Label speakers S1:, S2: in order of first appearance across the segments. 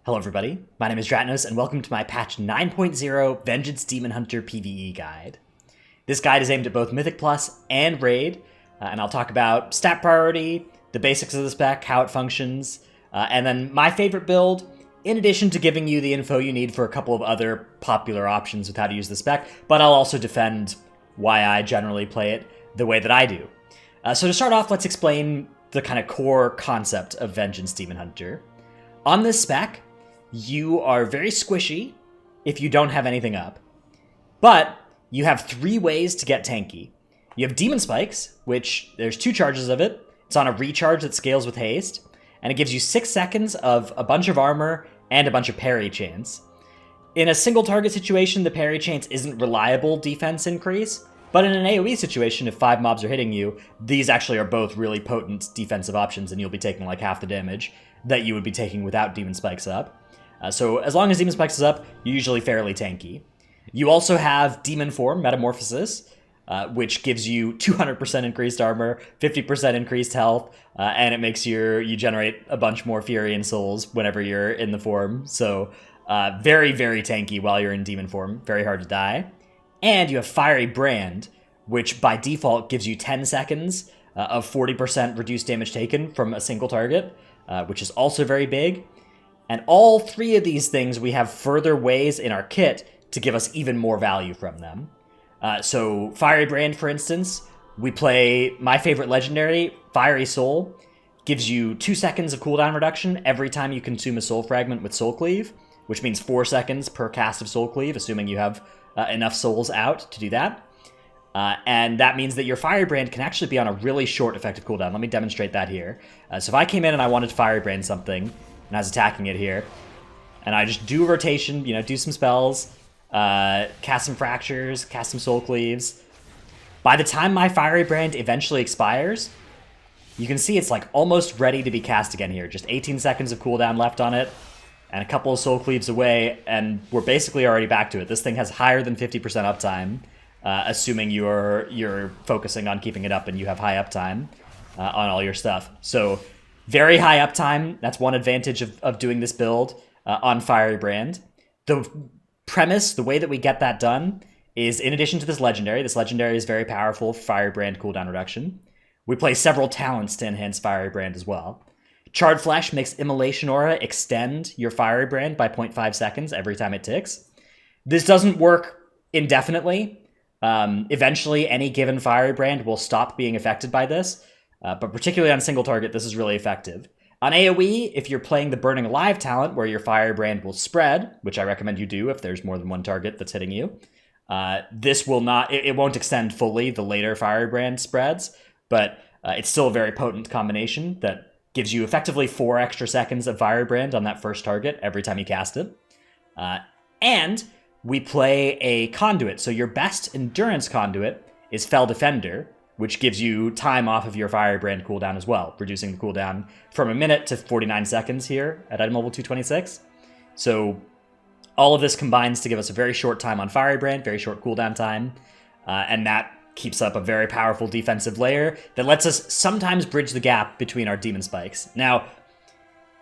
S1: Hello everybody, my name is Dratnos and welcome to my patch 9.0 Vengeance Demon Hunter PvE guide. This guide is aimed at both Mythic Plus and Raid, and I'll talk about stat priority, the basics of the spec, how it functions, and then my favorite build, in addition to giving you the info you need for a couple of other popular options with how to use the spec, but I'll also defend why I generally play it the way that I do. So to start off, let's explain the kind of core concept of Vengeance Demon Hunter. On this spec, you are very squishy if you don't have anything up, but you have three ways to get tanky. You have Demon Spikes, which there's 2 charges of it. It's on a recharge that scales with haste, and it gives you 6 seconds of a bunch of armor and a bunch of parry chance. In a single target situation, the parry chance isn't reliable defense increase, but in an AoE situation, if 5 mobs are hitting you, these actually are both really potent defensive options, and you'll be taking like half the damage that you would be taking without Demon Spikes up. So as long as Demon Spikes is up, you're usually fairly tanky. You also have Demon Form, Metamorphosis, which gives you 200% increased armor, 50% increased health, and it makes you generate a bunch more Fury and Souls whenever you're in the form. So very, very tanky while you're in Demon Form, very hard to die. And you have Fiery Brand, which by default gives you 10 seconds of 40% reduced damage taken from a single target, which is also very big. And all 3 of these things, we have further ways in our kit to give us even more value from them. So Fiery Brand, for instance, we play my favorite legendary, Fiery Soul, gives you 2 seconds of cooldown reduction every time you consume a soul fragment with Soul Cleave, which means 4 seconds per cast of Soul Cleave, assuming you have enough souls out to do that. And that means that your Fiery Brand can actually be on a really short effective cooldown. Let me demonstrate that here. So if I came in and I wanted to Fiery Brand something, and I was attacking it here, and I just do a rotation, do some spells, cast some Fractures, cast some Soul Cleaves. By the time my Fiery Brand eventually expires, you can see it's like almost ready to be cast again here. Just 18 seconds of cooldown left on it, and a couple of Soul Cleaves away, and we're basically already back to it. This thing has higher than 50% uptime, assuming you're focusing on keeping it up and you have high uptime on all your stuff. So very high uptime. That's one advantage of doing this build on Fiery Brand. The premise, the way that we get that done, is in addition to this legendary is very powerful for Fiery Brand cooldown reduction. We play several talents to enhance Fiery Brand as well. Charred Flesh makes Immolation Aura extend your Fiery Brand by 0.5 seconds every time it ticks. This doesn't work indefinitely. Eventually, any given Fiery Brand will stop being affected by this. But particularly on single target, this is really effective. On AoE, if you're playing the Burning Alive talent, where your Fire Brand will spread, which I recommend you do if there's more than one target that's hitting you, this will not, it won't extend fully the later Fire Brand spreads, but it's still a very potent combination that gives you effectively 4 extra seconds of Fire Brand on that first target every time you cast it. And we play a conduit, so your best endurance conduit is Fell Defender, which gives you time off of your Fire Brand cooldown as well, reducing the cooldown from a minute to 49 seconds here at item level 226. So all of this combines to give us a very short time on Fire Brand, very short cooldown time, and that keeps up a very powerful defensive layer that lets us sometimes bridge the gap between our Demon Spikes. Now,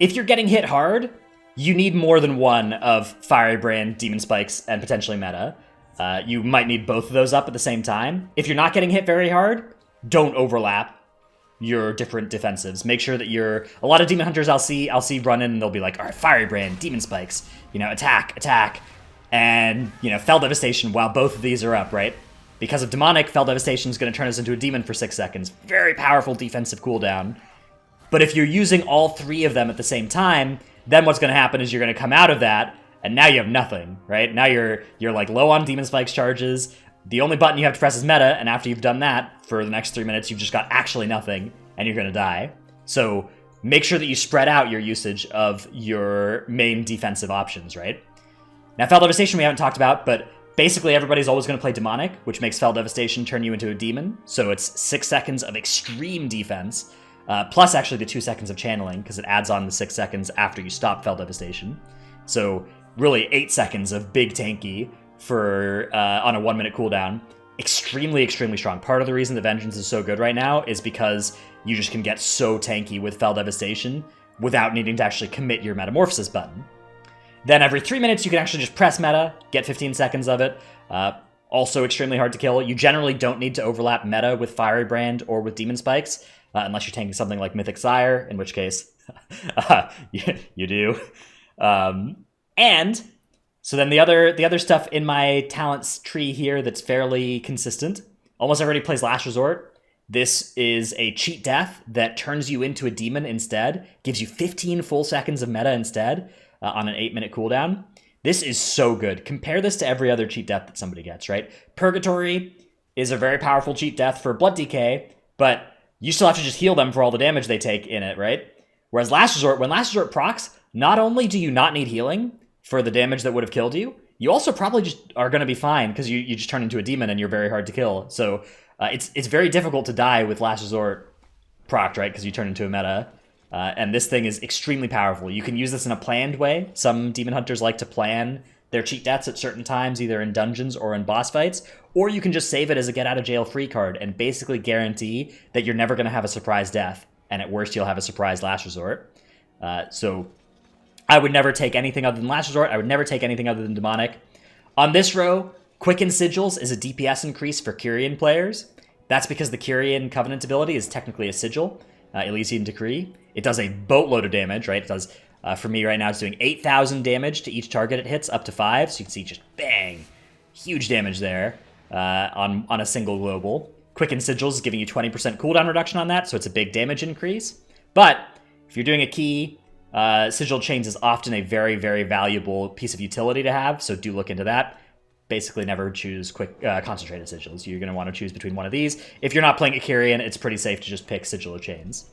S1: if you're getting hit hard, you need more than one of Fire Brand, Demon Spikes, and potentially meta. You might need both of those up at the same time. If you're not getting hit very hard, don't overlap your different defensives. Make sure that a lot of Demon Hunters I'll see run in and they'll be like, all right, Fiery Brand, Demon Spikes, attack, and, Fell Devastation while both of these are up, right? Because of Demonic, Fell Devastation is going to turn us into a demon for 6 seconds. Very powerful defensive cooldown. But if you're using all 3 of them at the same time, then what's going to happen is you're going to come out of that, and now you have nothing, right? Now you're like low on Demon Spikes charges. The only button you have to press is meta, and after you've done that, for the next 3 minutes, you've just got actually nothing, and you're going to die. So make sure that you spread out your usage of your main defensive options, right? Now, Fell Devastation we haven't talked about, but basically everybody's always going to play Demonic, which makes Fell Devastation turn you into a demon. So it's 6 seconds of extreme defense, plus actually the 2 seconds of channeling, because it adds on the 6 seconds after you stop Fell Devastation. So really 8 seconds of big tanky for on a 1 minute cooldown. Extremely, extremely strong. Part of the reason that Vengeance is so good right now is because you just can get so tanky with Fell Devastation without needing to actually commit your Metamorphosis button. Then every 3 minutes, you can actually just press meta, get 15 seconds of it. Also extremely hard to kill. You generally don't need to overlap meta with Fiery Brand or with Demon Spikes, unless you're tanking something like Mythic Sire, in which case you do. And so then the other stuff in my talents tree here that's fairly consistent. Almost everybody plays Last Resort. This is a cheat death that turns you into a demon instead, gives you 15 full seconds of meta instead on an 8-minute cooldown. This is so good. Compare this to every other cheat death that somebody gets, right? Purgatory is a very powerful cheat death for Blood DK, but you still have to just heal them for all the damage they take in it, right? Whereas Last Resort, when Last Resort procs, not only do you not need healing for the damage that would have killed you, you also probably just are going to be fine because you just turn into a demon and you're very hard to kill. So it's very difficult to die with Last Resort procced, right? Because you turn into a meta. And this thing is extremely powerful. You can use this in a planned way. Some demon hunters like to plan their cheat deaths at certain times, either in dungeons or in boss fights, or you can just save it as a get out of jail free card and basically guarantee that you're never going to have a surprise death. And at worst, you'll have a surprise Last Resort. So I would never take anything other than Last Resort. I would never take anything other than Demonic. On this row, Quicken Sigils is a DPS increase for Kyrian players. That's because the Kyrian Covenant ability is technically a sigil, Elysian Decree. It does a boatload of damage, right? It does, for me right now, it's doing 8,000 damage to each target it hits, up to 5. So you can see just bang, huge damage there on a single global. Quicken Sigils is giving you 20% cooldown reduction on that, so it's a big damage increase. But if you're doing a key, Sigil Chains is often a very, very valuable piece of utility to have, so do look into that. Basically never choose concentrated sigils. You're going to want to choose between one of these. If you're not playing a Kyrian, it's pretty safe to just pick Sigil of Chains.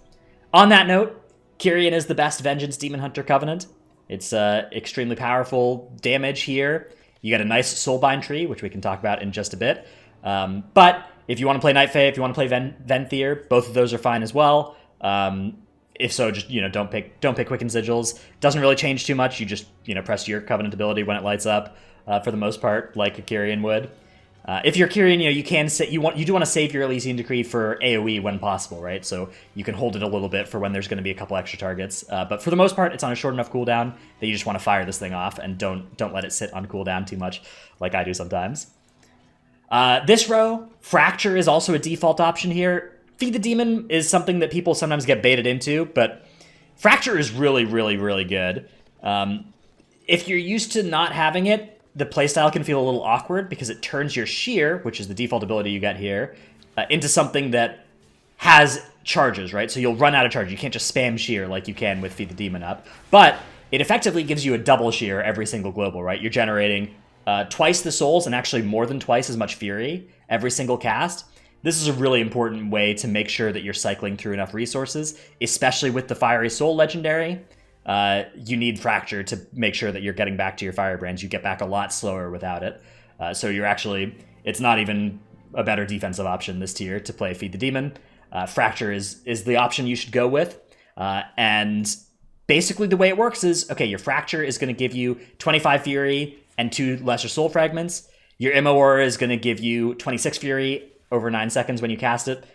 S1: On that note, Kyrian is the best Vengeance Demon Hunter Covenant. It's extremely powerful damage here. You get a nice Soulbind tree, which we can talk about in just a bit. But if you want to play Night Fae, if you want to play Venthyr, both of those are fine as well. If so, just don't pick Quicken Sigils. Doesn't really change too much. You just press your Covenant ability when it lights up. For the most part, like a Kyrian would. If you're Kyrian, you do want to save your Elysian Decree for AoE when possible, right? So you can hold it a little bit for when there's going to be a couple extra targets. But for the most part, it's on a short enough cooldown that you just want to fire this thing off and don't let it sit on cooldown too much, like I do sometimes. This row, Fracture is also a default option here. Feed the Demon is something that people sometimes get baited into, but Fracture is really, really, really good. If you're used to not having it, the playstyle can feel a little awkward because it turns your Shear, which is the default ability you get here, into something that has charges, right? So you'll run out of charge. You can't just spam Shear like you can with Feed the Demon up. But it effectively gives you a double Shear every single global, right? You're generating twice the souls and actually more than twice as much Fury every single cast. This is a really important way to make sure that you're cycling through enough resources, especially with the Fiery Soul legendary. You need Fracture to make sure that you're getting back to your Firebrands. You get back a lot slower without it. So it's not even a better defensive option this tier to play Feed the Demon. Fracture is the option you should go with. And basically the way it works is, okay, your Fracture is going to give you 25 Fury and 2 Lesser Soul Fragments. Your MOR is going to give you 26 Fury over 9 seconds when you cast it.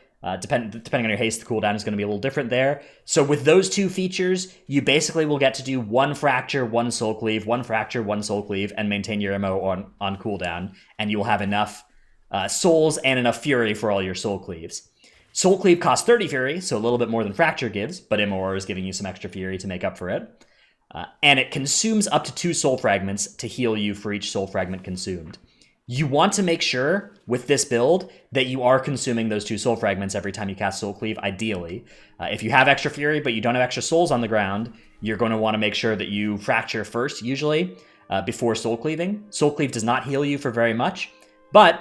S1: Depending on your haste, the cooldown is going to be a little different there. So with those two features, you basically will get to do 1 Fracture, 1 Soul Cleave, 1 Fracture, 1 Soul Cleave, and maintain your MO on cooldown, and you will have enough souls and enough Fury for all your Soul Cleaves. Soul Cleave costs 30 Fury, so a little bit more than Fracture gives, but MOR is giving you some extra Fury to make up for it. And it consumes up to 2 Soul Fragments to heal you for each Soul Fragment consumed. You want to make sure with this build that you are consuming those 2 Soul Fragments every time you cast Soul Cleave, ideally. If you have extra Fury but you don't have extra souls on the ground, you're going to want to make sure that you Fracture first, usually, before Soul Cleaving. Soul Cleave does not heal you for very much, but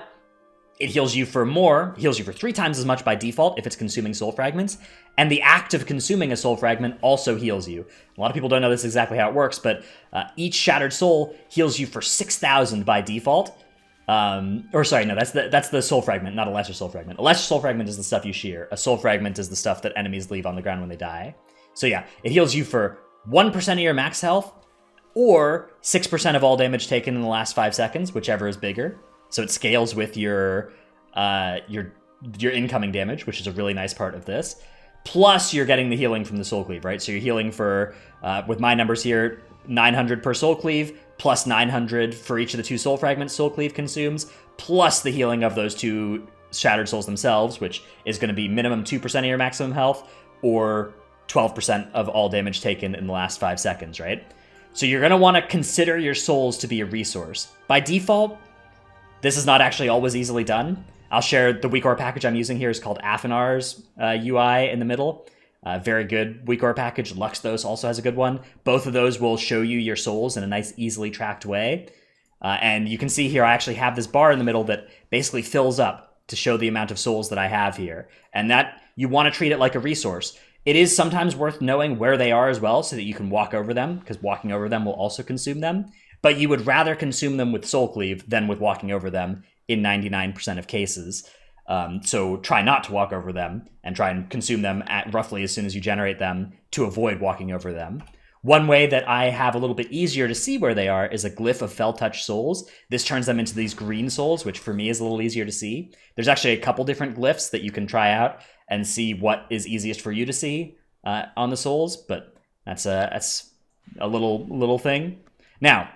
S1: it heals you for more, heals you for 3 times as much by default if it's consuming Soul Fragments, and the act of consuming a Soul Fragment also heals you. A lot of people don't know this exactly how it works, but each Shattered Soul heals you for 6,000 by default. That's the Soul Fragment, not a Lesser Soul Fragment. A Lesser Soul Fragment is the stuff you shear. A Soul Fragment is the stuff that enemies leave on the ground when they die. So yeah, it heals you for 1% of your max health, or 6% of all damage taken in the last 5 seconds, whichever is bigger. So it scales with your incoming damage, which is a really nice part of this. plus you're getting the healing from the Soul Cleave, right? So you're healing for, with my numbers here, 900 per Soul Cleave, plus 900 for each of the 2 Soul Fragments Soul Cleave consumes, plus the healing of those 2 Shattered Souls themselves, which is going to be minimum 2% of your maximum health, or 12% of all damage taken in the last 5 seconds, right? So you're going to want to consider your souls to be a resource. By default, this is not actually always easily done. I'll share the weak ore package I'm using here is called Afinar's UI in the middle. Very good weak ore package. Luxthos also has a good one. Both of those will show you your souls in a nice, easily tracked way. And you can see here I actually have this bar in the middle that basically fills up to show the amount of souls that I have here. And that, you want to treat it like a resource. It is sometimes worth knowing where they are as well so that you can walk over them, because walking over them will also consume them. But you would rather consume them with Soul Cleave than with walking over them in 99% of cases. So try not to walk over them and try and consume them at roughly as soon as you generate them to avoid walking over them. One way that I have a little bit easier to see where they are is a glyph of Fell Touch souls. This turns them into these green souls, which for me is a little easier to see. There's actually a couple different glyphs that you can try out and see what is easiest for you to see on the souls, but that's a little thing. Now,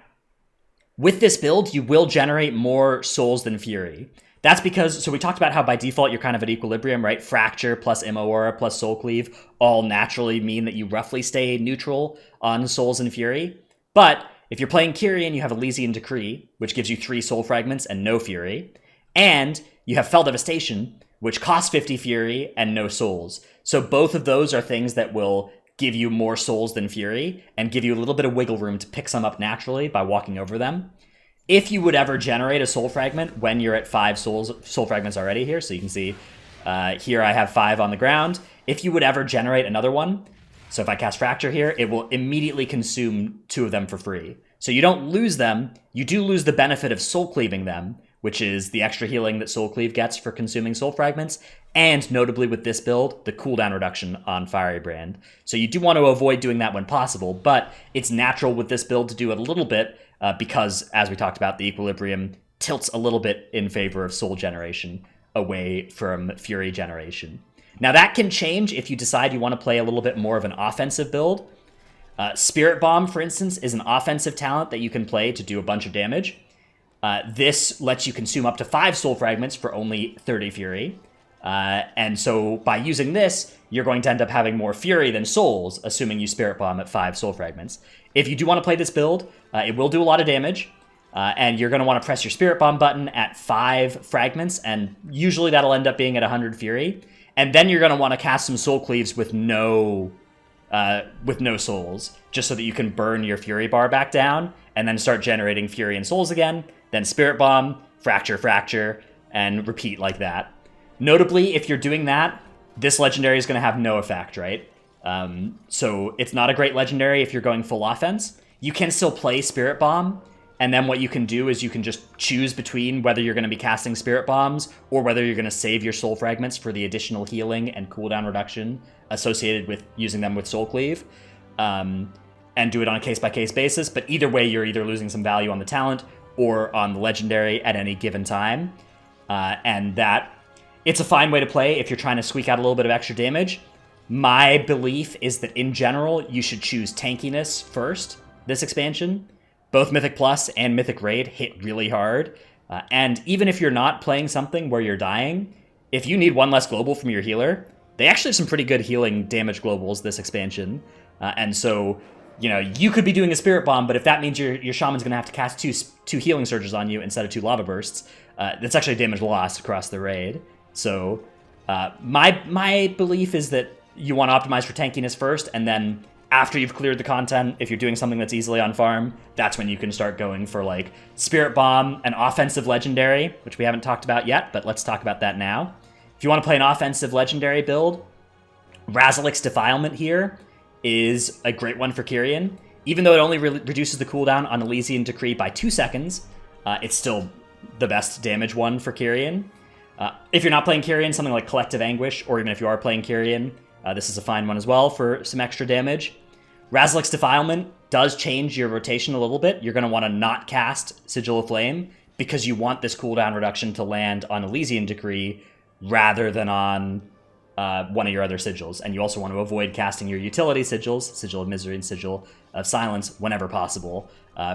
S1: with this build, you will generate more souls than Fury. That's because, so we talked about how by default you're kind of at equilibrium, right? Fracture plus Immo plus Soul Cleave all naturally mean that you roughly stay neutral on souls and Fury. But if you're playing Kyrian, you have Elysian Decree, which gives you 3 soul fragments and no Fury. And you have Fell Devastation, which costs 50 Fury and no souls. So both of those are things that will give you more souls than Fury and give you a little bit of wiggle room to pick some up naturally by walking over them. If you would ever generate a soul fragment when you're at 5 soul fragments already here, so you can see here I have 5 on the ground. If you would ever generate another one, so if I cast Fracture here, it will immediately consume 2 of them for free. So you don't lose them, you do lose the benefit of soul cleaving them, which is the extra healing that Soul Cleave gets for consuming soul fragments, and notably with this build, the cooldown reduction on Fiery Brand. So you do want to avoid doing that when possible, but it's natural with this build to do it a little bit, because, as we talked about, the equilibrium tilts a little bit in favor of soul generation away from Fury generation. Now that can change if you decide you want to play a little bit more of an offensive build. Spirit Bomb, for instance, is an offensive talent that you can play to do a bunch of damage. This lets you consume up to 5 soul fragments for only 30 Fury. And so by using this, you're going to end up having more Fury than souls, assuming you Spirit Bomb at 5 soul fragments. If you do want to play this build, it will do a lot of damage, and you're going to want to press your Spirit Bomb button at 5 fragments, and usually that'll end up being at 100 Fury. And then you're going to want to cast some Soul Cleaves with no souls, just so that you can burn your Fury bar back down, and then start generating Fury and souls again, then Spirit Bomb, Fracture, and repeat like that. Notably, if you're doing that, this legendary is going to have no effect, right? So it's not a great legendary if you're going full offense. You can still play Spirit Bomb, and then what you can do is you can just choose between whether you're going to be casting Spirit Bombs or whether you're going to save your soul fragments for the additional healing and cooldown reduction associated with using them with Soul Cleave, and do it on a case-by-case basis. But either way, you're either losing some value on the talent or on the legendary at any given time, and that it's a fine way to play if you're trying to squeak out a little bit of extra damage. My belief is that in general, you should choose tankiness first this expansion. Both Mythic Plus and Mythic Raid hit really hard, and even if you're not playing something where you're dying, if you need 1 less global from your healer, they actually have some pretty good healing damage globals this expansion, and so you know, you could be doing a Spirit Bomb, but if that means your Shaman's going to have to cast two Healing Surges on you instead of 2 Lava Bursts, that's actually damage lost across the raid. So my belief is that you want to optimize for tankiness first, and then after you've cleared the content, if you're doing something that's easily on farm, that's when you can start going for like Spirit Bomb, an offensive legendary, which we haven't talked about yet, but let's talk about that now. If you want to play an offensive legendary build, Razalix Defilement here is a great one for Kyrian. Even though it only reduces the cooldown on Elysian Decree by 2 seconds, it's still the best damage one for Kyrian. If you're not playing Kyrian, something like Collective Anguish, or even if you are playing Kyrian, this is a fine one as well for some extra damage. Razalix Defilement does change your rotation a little bit. You're going to want to not cast Sigil of Flame because you want this cooldown reduction to land on Elysian Decree rather than on one of your other sigils. And you also want to avoid casting your utility sigils, Sigil of Misery and Sigil of Silence, whenever possible,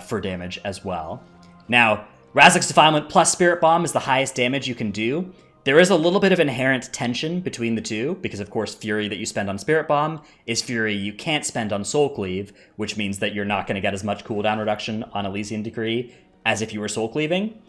S1: for damage as well. Now, Razak's Defilement plus Spirit Bomb is the highest damage you can do. There is a little bit of inherent tension between the two, because of course Fury that you spend on Spirit Bomb is Fury you can't spend on Soul Cleave, which means that you're not going to get as much cooldown reduction on Elysian Decree as if you were Soul Cleaving.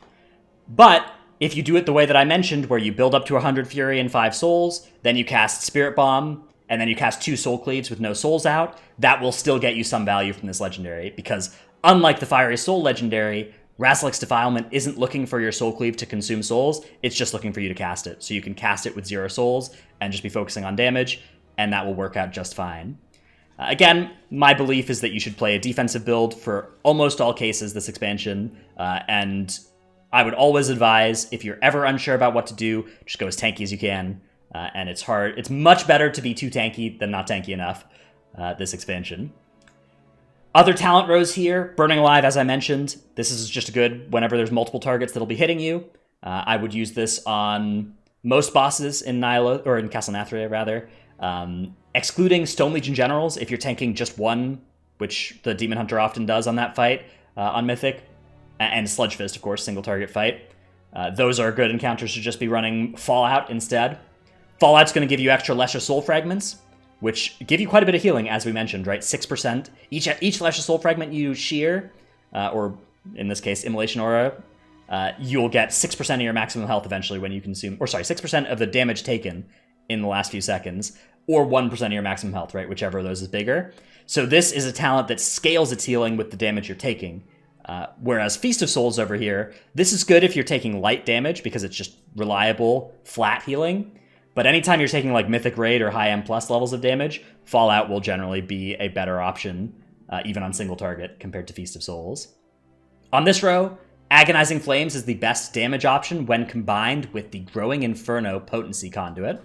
S1: But if you do it the way that I mentioned, where you build up to 100 Fury and 5 Souls, then you cast Spirit Bomb, and then you cast 2 Soul Cleaves with no souls out, that will still get you some value from this legendary, because unlike the Fiery Soul legendary, Razak's Defilement isn't looking for your Soul Cleave to consume souls, it's just looking for you to cast it. So you can cast it with 0 souls and just be focusing on damage, and that will work out just fine. Again, my belief is that you should play a defensive build for almost all cases this expansion, and I would always advise, if you're ever unsure about what to do, just go as tanky as you can, and it's much better to be too tanky than not tanky enough this expansion. Other talent rows here, Burning Alive, as I mentioned. This is just good whenever there's multiple targets that'll be hitting you. I would use this on most bosses in Nyla, or in Castle Nathria, rather. Excluding Stone Legion Generals, if you're tanking just one, which the Demon Hunter often does on that fight on Mythic, and Sludge Fist, of course, single target fight. Those are good encounters to just be running Fallout instead. Fallout's going to give you extra Lesser Soul Fragments, which give you quite a bit of healing, as we mentioned, right? 6%. Each Lesser Soul Fragment you shear, or in this case, Immolation Aura, you'll get 6% of your maximum health eventually when you consume, or sorry, 6% of the damage taken in the last few seconds, or 1% of your maximum health, right? Whichever of those is bigger. So this is a talent that scales its healing with the damage you're taking. Whereas Feast of Souls over here, this is good if you're taking light damage because it's just reliable, flat healing. But anytime you're taking like Mythic Raid or high M+ levels of damage, Fallout will generally be a better option, even on single target, compared to Feast of Souls. On this row, Agonizing Flames is the best damage option when combined with the Growing Inferno Potency Conduit,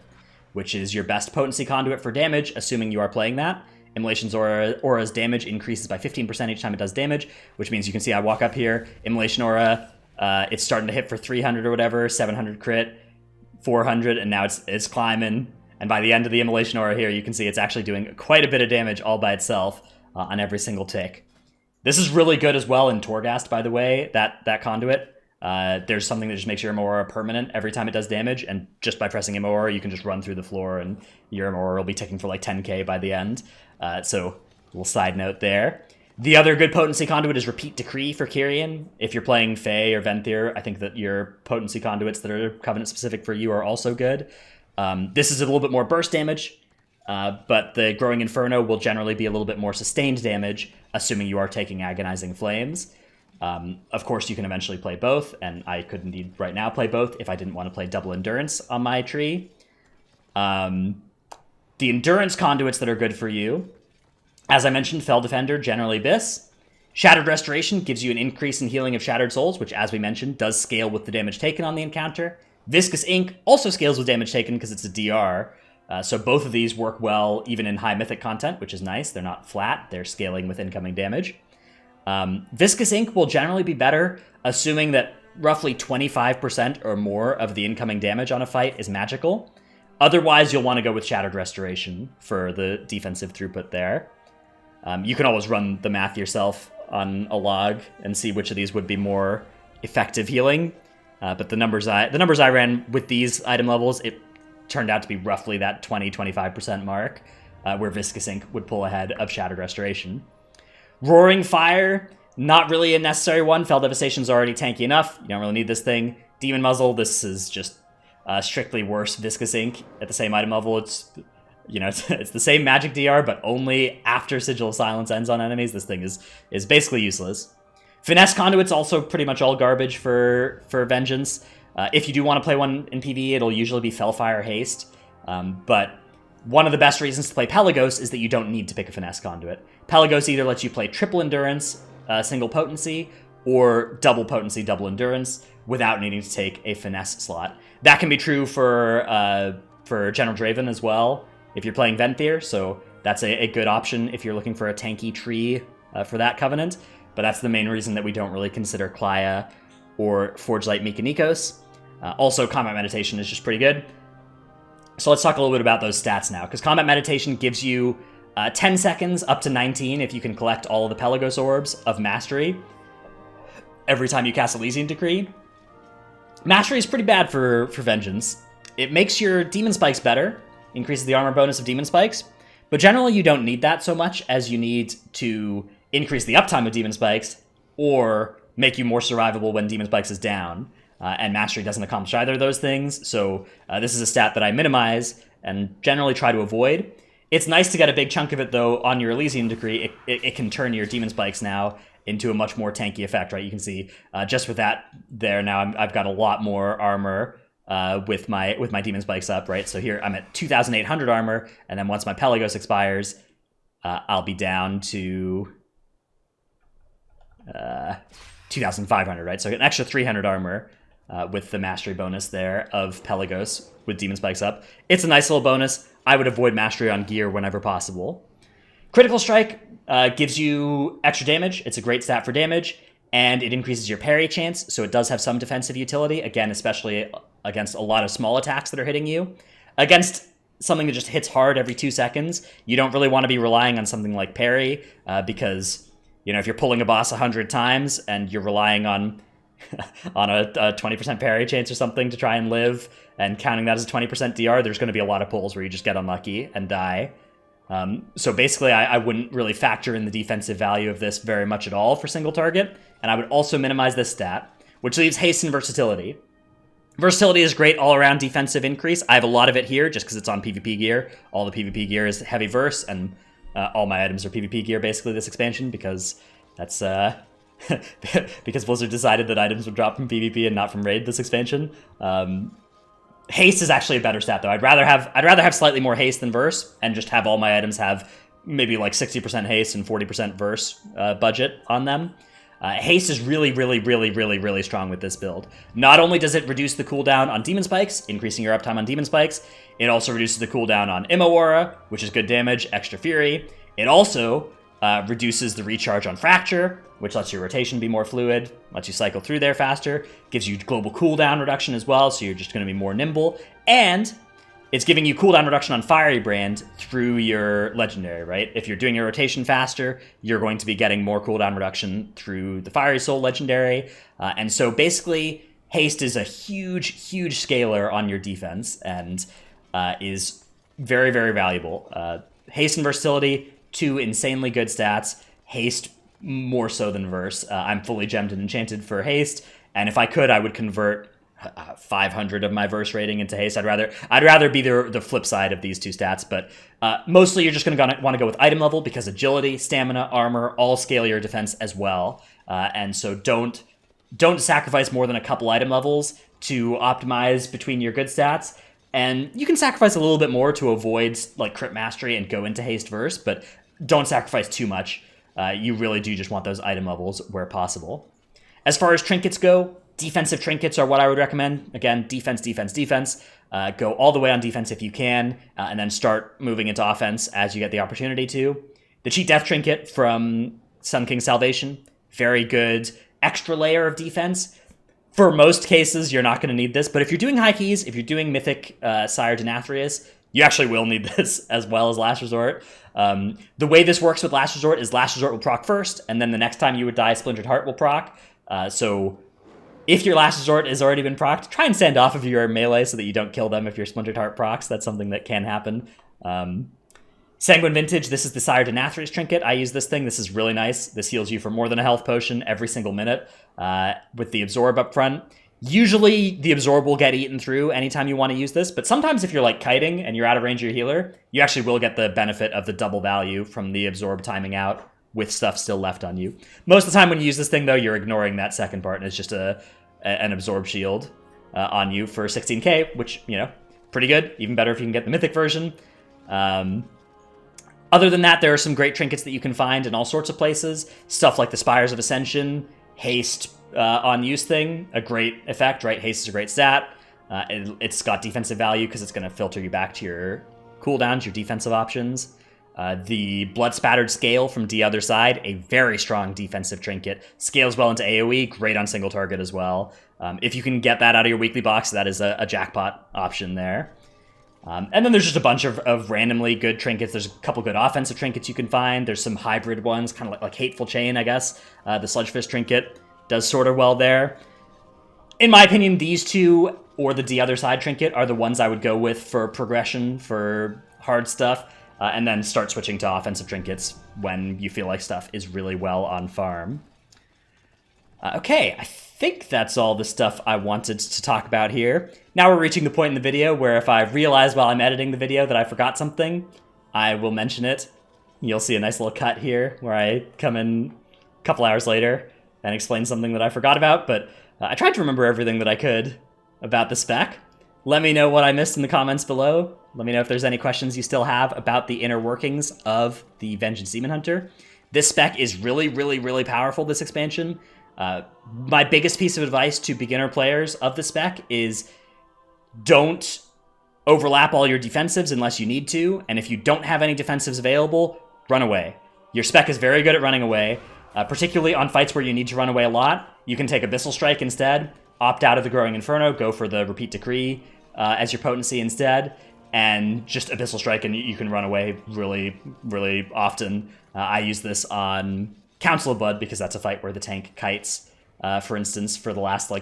S1: which is your best potency conduit for damage, assuming you are playing that. Immolation's Aura's damage increases by 15% each time it does damage, which means you can see I walk up here, Immolation Aura, it's starting to hit for 300 or whatever, 700 crit, 400, and now it's climbing. And by the end of the Immolation Aura here, you can see it's actually doing quite a bit of damage all by itself on every single tick. This is really good as well in Torghast, by the way, that conduit. There's something that just makes your Aura permanent every time it does damage, and just by pressing Aura, you can just run through the floor, and your Aura will be ticking for like 10k by the end. So, a little side note there. The other good potency conduit is Repeat Decree for Kyrian. If you're playing Fae or Venthyr, I think that your potency conduits that are Covenant-specific for you are also good. This is a little bit more burst damage, but the Growing Inferno will generally be a little bit more sustained damage, assuming you are taking Agonizing Flames. Of course, you can eventually play both, and I could indeed right now play both if I didn't want to play double Endurance on my tree. The Endurance conduits that are good for you, as I mentioned, Fell Defender, generally Abyss. Shattered Restoration gives you an increase in healing of Shattered Souls, which, as we mentioned, does scale with the damage taken on the encounter. Viscous Ink also scales with damage taken because it's a DR, so both of these work well even in high Mythic content, which is nice. They're not flat, they're scaling with incoming damage. Viscous Ink will generally be better, assuming that roughly 25% or more of the incoming damage on a fight is magical. Otherwise, you'll want to go with Shattered Restoration for the defensive throughput there. You can always run the math yourself on a log and see which of these would be more effective healing. But the numbers I ran with these item levels, it turned out to be roughly that 20-25% mark, where Viscous Ink would pull ahead of Shattered Restoration. Roaring Fire, not really a necessary one. Fell Devastation's already tanky enough. You don't really need this thing. Demon Muzzle, this is just strictly worse Viscous Ink at the same item level. It's the same magic DR, but only after Sigil of Silence ends on enemies. This thing is basically useless. Finesse Conduit's also pretty much all garbage for Vengeance. If you do want to play one in PvE, it'll usually be Fellfire Haste. But one of the best reasons to play Pelagos is that you don't need to pick a Finesse Conduit. Pelagos either lets you play triple Endurance, single Potency, or double Potency, double Endurance, without needing to take a Finesse slot. That can be true for General Draven as well, if you're playing Venthyr, so that's a good option if you're looking for a tanky tree for that Covenant. But that's the main reason that we don't really consider Klaya or Forge Light Mykonikos. Also, Combat Meditation is just pretty good. So let's talk a little bit about those stats now, because Combat Meditation gives you 10 seconds up to 19 if you can collect all of the Pelagos Orbs of Mastery every time you cast Elysian Decree. Mastery is pretty bad for Vengeance. It makes your Demon Spikes better, increases the armor bonus of Demon Spikes, but generally you don't need that so much as you need to increase the uptime of Demon Spikes or make you more survivable when Demon Spikes is down. And Mastery doesn't accomplish either of those things, so this is a stat that I minimize and generally try to avoid. It's nice to get a big chunk of it, though, on your Elysian Decree. It can turn your Demon Spikes now into a much more tanky effect, right? You can see just with that there now, I've got a lot more armor with my Demon Spikes up, right? So here I'm at 2,800 armor, and then once my Pelagos expires, I'll be down to 2,500, right? So I get an extra 300 armor with the Mastery bonus there of Pelagos with Demon Spikes up. It's a nice little bonus. I would avoid Mastery on gear whenever possible. Critical Strike gives you extra damage. It's a great stat for damage, and it increases your parry chance, so it does have some defensive utility, again, especially against a lot of small attacks that are hitting you. Against something that just hits hard every 2 seconds, you don't really want to be relying on something like parry, because, you know, if you're pulling a boss 100 times and you're relying on a 20% parry chance or something to try and live, and counting that as a 20% DR, there's going to be a lot of pulls where you just get unlucky and die. So basically, I wouldn't really factor in the defensive value of this very much at all for single target, and I would also minimize this stat, which leaves haste and versatility. Versatility is great all-around defensive increase. I have a lot of it here just because it's on PvP gear. All the PvP gear is heavy verse, and all my items are PvP gear basically this expansion, because that's because Blizzard decided that items would drop from PvP and not from raid this expansion. Haste is actually a better stat though. I'd rather have slightly more haste than verse, and just have all my items have maybe like 60% haste and 40% verse budget on them. Haste is really strong with this build. Not only does it reduce the cooldown on Demon Spikes, increasing your uptime on Demon Spikes, it also reduces the cooldown on Immo Aura, which is good damage, extra fury. It also reduces the recharge on Fracture, which lets your rotation be more fluid, lets you cycle through there faster, gives you global cooldown reduction as well, so you're just going to be more nimble, and it's giving you cooldown reduction on Fiery Brand through your legendary, right? If you're doing your rotation faster, you're going to be getting more cooldown reduction through the Fiery Soul legendary, and so basically, haste is a huge scaler on your defense, and is very valuable. Haste and versatility, two insanely good stats. Haste more so than verse. I'm fully gemmed and enchanted for haste, and if I could, I would convert 500 of my verse rating into haste. I'd rather be the flip side of these two stats, but mostly you're just going to want to go with item level, because agility, stamina, armor all scale your defense as well, and so don't sacrifice more than a couple item levels to optimize between your good stats. And you can sacrifice a little bit more to avoid like crit mastery and go into haste verse, but don't sacrifice too much. You really do just want those item levels where possible. As far as trinkets go, defensive trinkets are what I would recommend. Again, defense. Go all the way on defense if you can, and then start moving into offense as you get the opportunity to. The Cheat Death Trinket from Sun King's Salvation, very good extra layer of defense. For most cases, you're not going to need this, but if you're doing high keys, if you're doing Mythic Sire Denathrius, you actually will need this as well as Last Resort. The way this works with Last Resort is Last Resort will proc first, and then the next time you would die, Splintered Heart will proc. So if your Last Resort has already been procced, try and stand off of your melee so that you don't kill them if your Splintered Heart procs. That's something that can happen. Sanguine Vintage, this is the Sire Denathrius Trinket. I use this thing. This is really nice. This heals you for more than a health potion every single minute with the Absorb up front. Usually, the Absorb will get eaten through anytime you want to use this, but sometimes if you're like kiting and you're out of range of your healer, you actually will get the benefit of the double value from the Absorb timing out with stuff still left on you. Most of the time when you use this thing, though, you're ignoring that second part, and it's just an Absorb shield on you for 16k, which, you know, pretty good. Even better if you can get the Mythic version. Other than that, there are some great trinkets that you can find in all sorts of places. Stuff like the Spires of Ascension, Haste on use thing, a great effect, right? Haste is a great stat. It's got defensive value because it's going to filter you back to your cooldowns, your defensive options. The Blood Spattered Scale from The Other Side, a very strong defensive trinket. Scales well into AoE, great on single target as well. If you can get that out of your weekly box, that is a jackpot option there. And then there's just a bunch of randomly good trinkets. There's a couple good offensive trinkets you can find. There's some hybrid ones, kind of like Hateful Chain, I guess. The Sludgefish trinket does sort of well there. In my opinion, these two or the Other Side trinket are the ones I would go with for progression, for hard stuff, and then start switching to offensive trinkets when you feel like stuff is really well on farm. Okay, I think that's all the stuff I wanted to talk about here. Now we're reaching the point in the video where if I realize while I'm editing the video that I forgot something, I will mention it. You'll see a nice little cut here where I come in a couple hours later and explain something that I forgot about, but I tried to remember everything that I could about the spec. Let me know what I missed in the comments below. Let me know if there's any questions you still have about the inner workings of the Vengeance Demon Hunter. This spec is really, really, really powerful, this expansion. My biggest piece of advice to beginner players of the spec is don't overlap all your defensives unless you need to, and if you don't have any defensives available, run away. Your spec is very good at running away, particularly on fights where you need to run away a lot. You can take Abyssal Strike instead, opt out of the Growing Inferno, go for the Repeat Decree as your potency instead, and just Abyssal Strike and you can run away really, really often. I use this on Council of Blood because that's a fight where the tank kites, for instance, for the last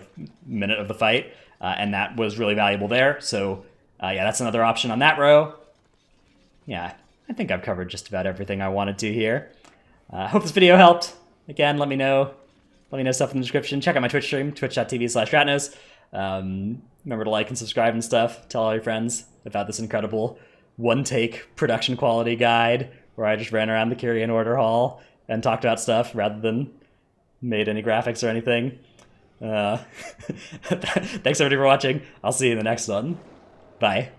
S1: minute of the fight, and that was really valuable there. So yeah, that's another option on that row. Yeah, I think I've covered just about everything I wanted to here. Hope this video helped. Again, let me know stuff in the description. Check out my Twitch stream, twitch.tv/Ratnos. Remember to like and subscribe and stuff. Tell all your friends about this incredible one-take production quality guide where I just ran around the Kyrian order hall and talked about stuff rather than made any graphics or anything. Thanks everybody for watching. I'll see you in the next one. Bye.